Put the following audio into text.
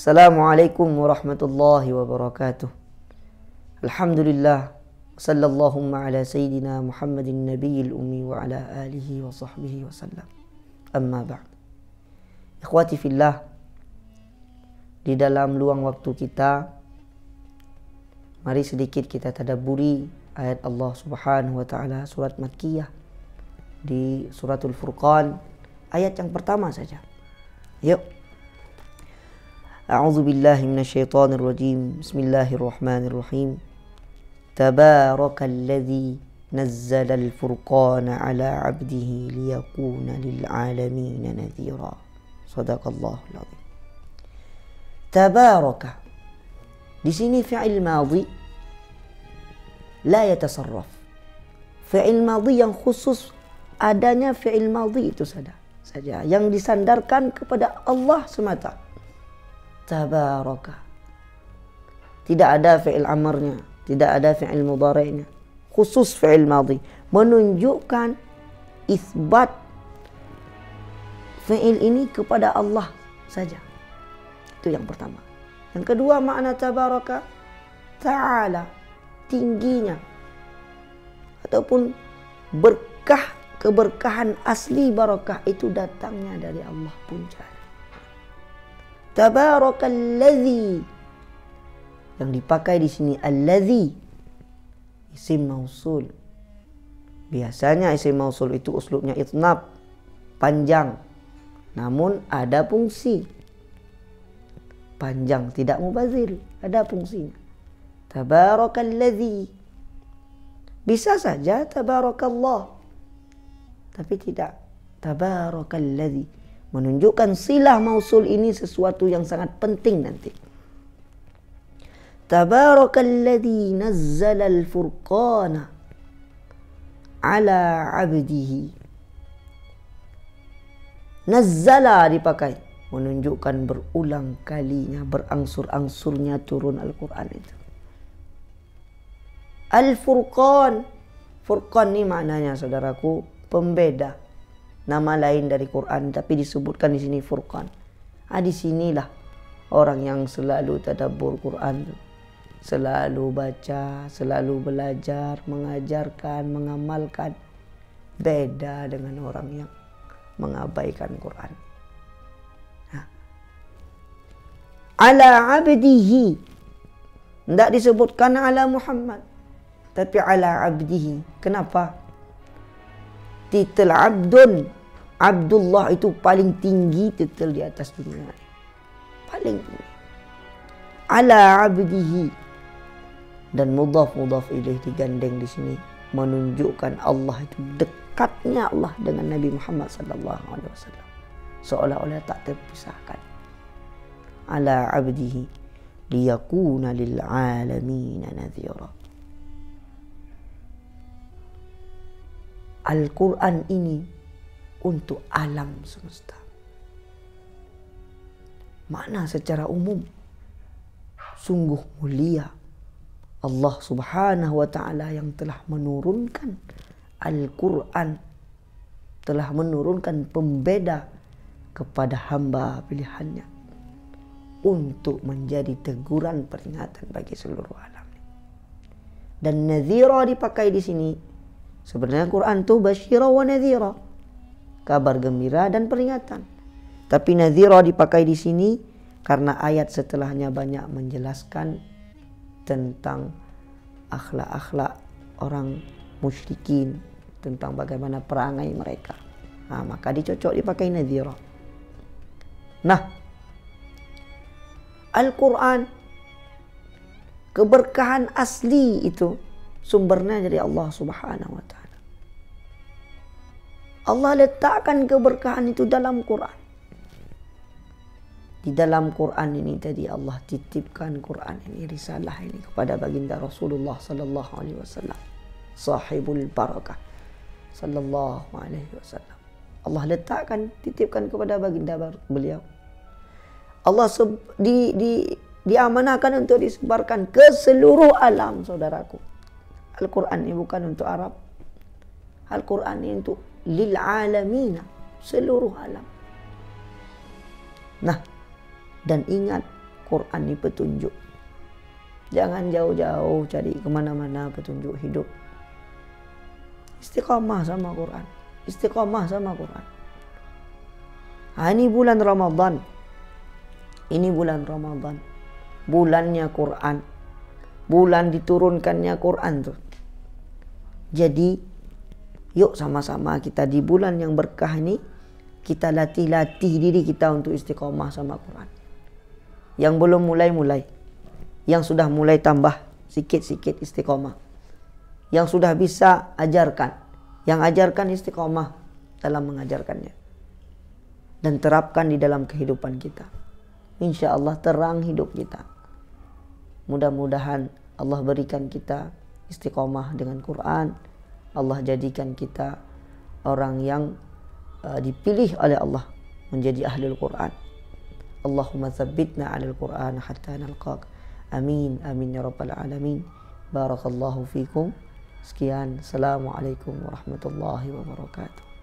Assalamualaikum warahmatullahi wabarakatuh. Alhamdulillah. Sallallahu ala sayyidina Muhammadin nabiyil ummi wa ala alihi wa sahbihi wa sallam. Amma ba'd. Ikhwati fillah, di dalam luang waktu kita, mari sedikit kita tadabburi ayat Allah Subhanahu wa taala surat Makkiyah di suratul Furqan, ayat yang pertama saja. Yuk. A'udzu billahi minasyaitonir rajim. Bismillahirrahmanirrahim. Tabarakalladzi nazzala al-furqana 'ala 'abdihi liyakuna lil 'alamin nadhira. Shadaqallahul 'azim. Tabaraka. Di sini fi'il madhi la yatasarraf. Fi'il madhi yang khusus adanya fi'il madhi itu saja yang disandarkan kepada Allah semata. Tabaraka. Tidak ada fi'il amarnya, tidak ada fi'il mudhari'nya. Khusus fi'il madhi menunjukkan isbat fi'il ini kepada Allah saja. Itu yang pertama. Yang kedua, makna tabaraka ta'ala, tingginya ataupun berkah, keberkahan asli barakah itu datangnya dari Allah punca. Tabarakalladzi, yang dipakai di sini alladzi, isim mausul. Biasanya isim mausul itu uslubnya itnab, panjang, namun ada fungsi. Panjang, tidak mubazir, ada fungsinya. Tabarakalladzi. Bisa saja tabarakallah, tapi tidak. Tabarakalladzi menunjukkan silah mausul ini sesuatu yang sangat penting nanti. Tabarakalladzi nazzala al-furqana ala 'abdihi. Nazzala dipakai menunjukkan berulang kalinya, berangsur-angsurnya turun Al-Quran itu. Al-Furqan. Furqan ini maknanya, saudaraku, pembeda. Nama lain dari Quran, tapi disebutkan di sini Furqan. Di sinilah orang yang selalu tadabbur Quran, selalu baca, selalu belajar, mengajarkan, mengamalkan. Beda dengan orang yang mengabaikan Quran. Ala abdihi. Tidak disebutkan ala Muhammad, tapi ala abdihi. Kenapa? Titel abdun, Abdullah itu paling tinggi titel di atas dunia. Paling tinggi. Ala abdihi. Dan mudhaf ilaih digandeng di sini menunjukkan Allah itu dekatnya Allah dengan Nabi Muhammad sallallahu alaihi wasallam. Seolah-olah tak terpisahkan. Ala abdihi liyakuna lil alamin nadhira. Al-Quran ini untuk alam semesta. Makna secara umum, sungguh mulia Allah Subhanahu wa ta'ala yang telah menurunkan Al-Quran, telah menurunkan pembeda kepada hamba pilihannya untuk menjadi teguran peringatan bagi seluruh alam. Dan nadhira dipakai di sini. Sebenarnya Quran itu basyira wa nadhira, kabar gembira dan peringatan. Tapi nadhira dipakai di sini karena ayat setelahnya banyak menjelaskan tentang akhlak-akhlak orang musyrikin, tentang bagaimana perangai mereka. Maka dicocok dipakai nadhira. Nah, Al-Quran, keberkahan asli itu sumbernya dari Allah Subhanahu wa ta'ala. Allah letakkan keberkahan itu dalam Quran. Di dalam Quran ini tadi Allah titipkan Quran ini, risalah ini kepada baginda Rasulullah sallallahu alaihi wasallam, sahibul barakah sallallahu alaihi wasallam. Allah letakkan, titipkan kepada baginda beliau. Allah diamanahkan untuk disebarkan ke seluruh alam, saudaraku. Al-Quran ini bukan untuk Arab. Al-Quran ini untuk lil alamin, seluruh alam. Nah, dan ingat Quran ni petunjuk. Jangan jauh-jauh cari kemana-mana petunjuk hidup. Istiqamah sama Quran. Istiqamah sama Quran. Ini bulan Ramadan. Ini bulan Ramadan. Bulannya Quran. Bulan diturunkannya Quran tuh. Jadi, yuk sama-sama kita di bulan yang berkah ini, kita latih-latih diri kita untuk istiqamah sama Quran. Yang belum mulai-mulai. Yang sudah mulai tambah sikit-sikit istiqamah. Yang sudah bisa ajarkan. Yang ajarkan istiqamah dalam mengajarkannya. Dan terapkan di dalam kehidupan kita. Insya Allah terang hidup kita. Mudah-mudahan Allah berikan kita istiqamah dengan Quran. Allah jadikan kita orang yang dipilih oleh Allah menjadi ahlul Quran. Allahumma tsabbitna 'alal Quran hatta nalqak. Amin amin ya rabbal alamin. Barakallahu fikum. Sekian. Assalamualaikum warahmatullahi wabarakatuh.